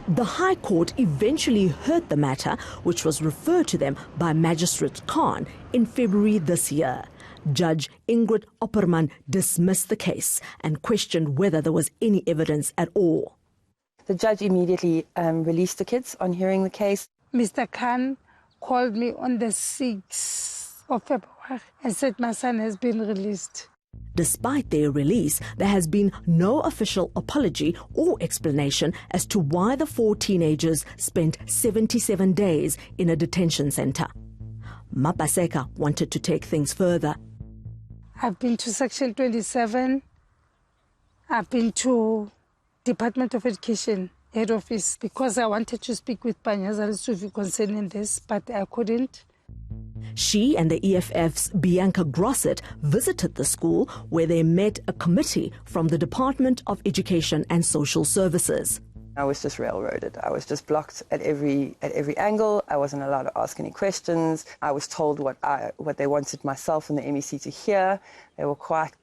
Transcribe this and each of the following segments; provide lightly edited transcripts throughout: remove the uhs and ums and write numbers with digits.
The High Court eventually heard the matter, which was referred to them by Magistrate Khan in February this year. Judge Ingrid Opperman dismissed the case and questioned whether there was any evidence at all. The judge immediately released the kids on hearing the case. Mr. Khan called me on the 6th of February and said my son has been released. Despite their release, there has been no official apology or explanation as to why the 4 teenagers spent 77 days in a detention center. Mapaseka wanted to take things further. I've been to Section 27. I've been to Department of Education head office because I wanted to speak with Panyaza Lesufi concerning this, but I couldn't. She and the EFF's Bianca Grosset visited the school, where they met a committee from the Department of Education and Social Services. I was just railroaded. I was just blocked at every angle. I wasn't allowed to ask any questions. I was told what they wanted myself and the MEC to hear. They were quite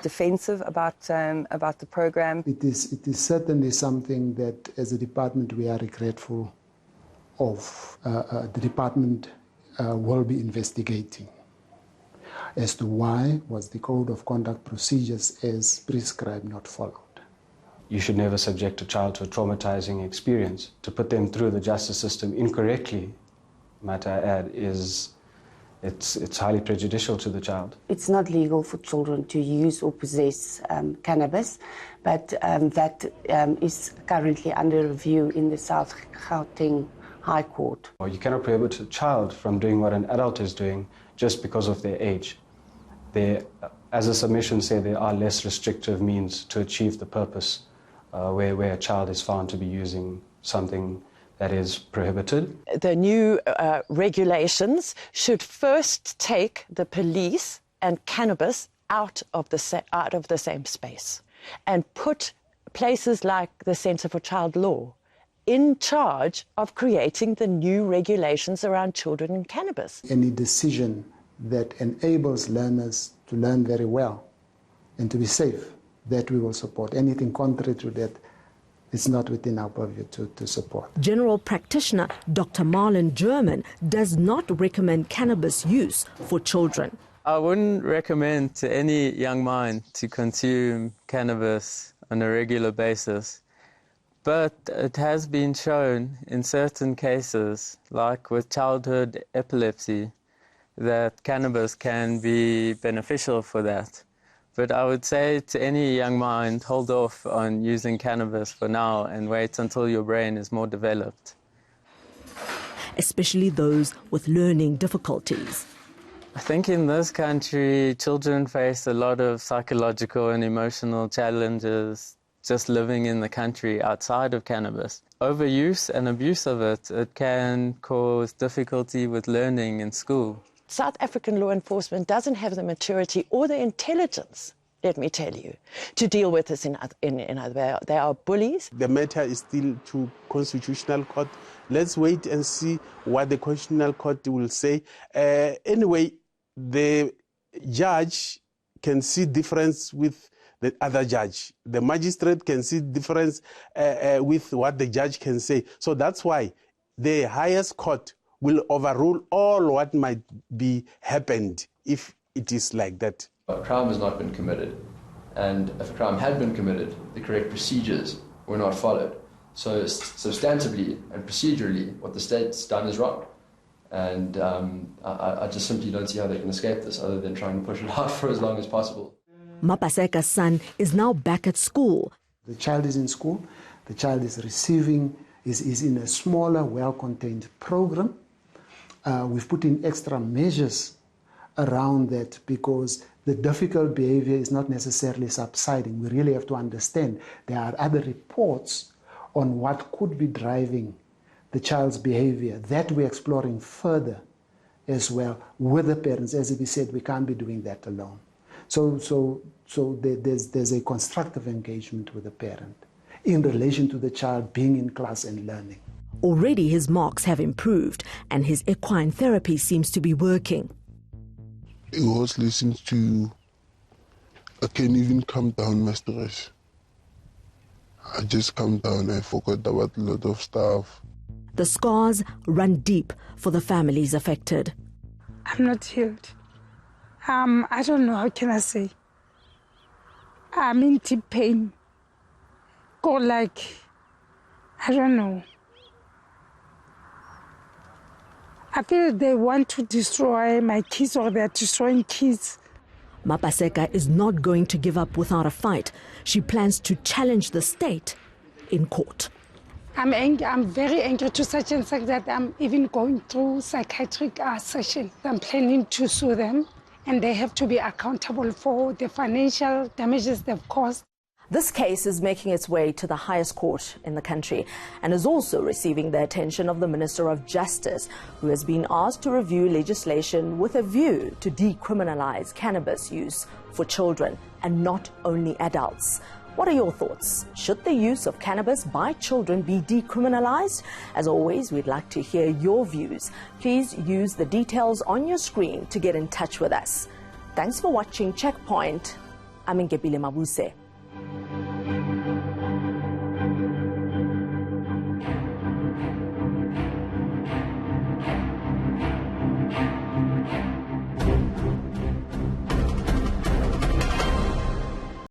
defensive about the program. It is certainly something that, as a department, we are regretful of. The department will be investigating as to why was the code of conduct procedures as prescribed not followed. You should never subject a child to a traumatizing experience. To put them through the justice system incorrectly, might I add, it's highly prejudicial to the child. It's not legal for children to use or possess cannabis, but that is currently under review in the South Gauteng High Court. You cannot prohibit a child from doing what an adult is doing just because of their age. As the submission said, there are less restrictive means to achieve the purpose where a child is found to be using something that is prohibited. The new regulations should first take the police and cannabis out of the same space and put places like the Centre for Child Law in charge of creating the new regulations around children and cannabis. Any decision that enables learners to learn very well and to be safe, that we will support. Anything contrary to that, it's not within our purview to support. General practitioner Dr. Marlon German does not recommend cannabis use for children. I wouldn't recommend to any young mind to consume cannabis on a regular basis. But it has been shown in certain cases, like with childhood epilepsy, that cannabis can be beneficial for that. But I would say to any young mind, hold off on using cannabis for now and wait until your brain is more developed. Especially those with learning difficulties. I think in this country, children face a lot of psychological and emotional challenges just living in the country outside of cannabis. Overuse and abuse of it can cause difficulty with learning in school. South African law enforcement doesn't have the maturity or the intelligence, let me tell you, to deal with this in other way. They are bullies. The matter is still to Constitutional Court. Let's wait and see what the Constitutional Court will say. Anyway, the judge can see difference with the other judge. The magistrate can see difference with what the judge can say. So that's why the highest court will overrule all what might be happened if it is like that. A crime has not been committed, and if a crime had been committed, the correct procedures were not followed. So substantively and procedurally, what the state's done is wrong. And I just simply don't see how they can escape this other than trying to push it out for as long as possible. Mapaseka's son is now back at school. The child is in school. The child is is in a smaller, well-contained program. We've put in extra measures around that because the difficult behavior is not necessarily subsiding. We really have to understand there are other reports on what could be driving the child's behavior that we're exploring further as well with the parents. As we said, we can't be doing that alone. So there's a constructive engagement with the parent in relation to the child being in class and learning. Already his marks have improved and his equine therapy seems to be working. It was listening to, I can't even calm down my stress. I just calmed down. I forgot about a lot of stuff. The scars run deep for the families affected. I'm not healed. I don't know, how can I say? I'm in deep pain. Go like, I don't know. I feel they want to destroy my kids, or they're destroying kids. Mapaseka is not going to give up without a fight. She plans to challenge the state in court. I'm angry. I'm very angry to such and such that I'm even going through psychiatric session. I'm planning to sue them, and they have to be accountable for the financial damages they've caused. This case is making its way to the highest court in the country and is also receiving the attention of the Minister of Justice, who has been asked to review legislation with a view to decriminalize cannabis use for children and not only adults. What are your thoughts? Should the use of cannabis by children be decriminalized? As always, we'd like to hear your views. Please use the details on your screen to get in touch with us. Thanks for watching Checkpoint. I'm Nkepile Mabuse.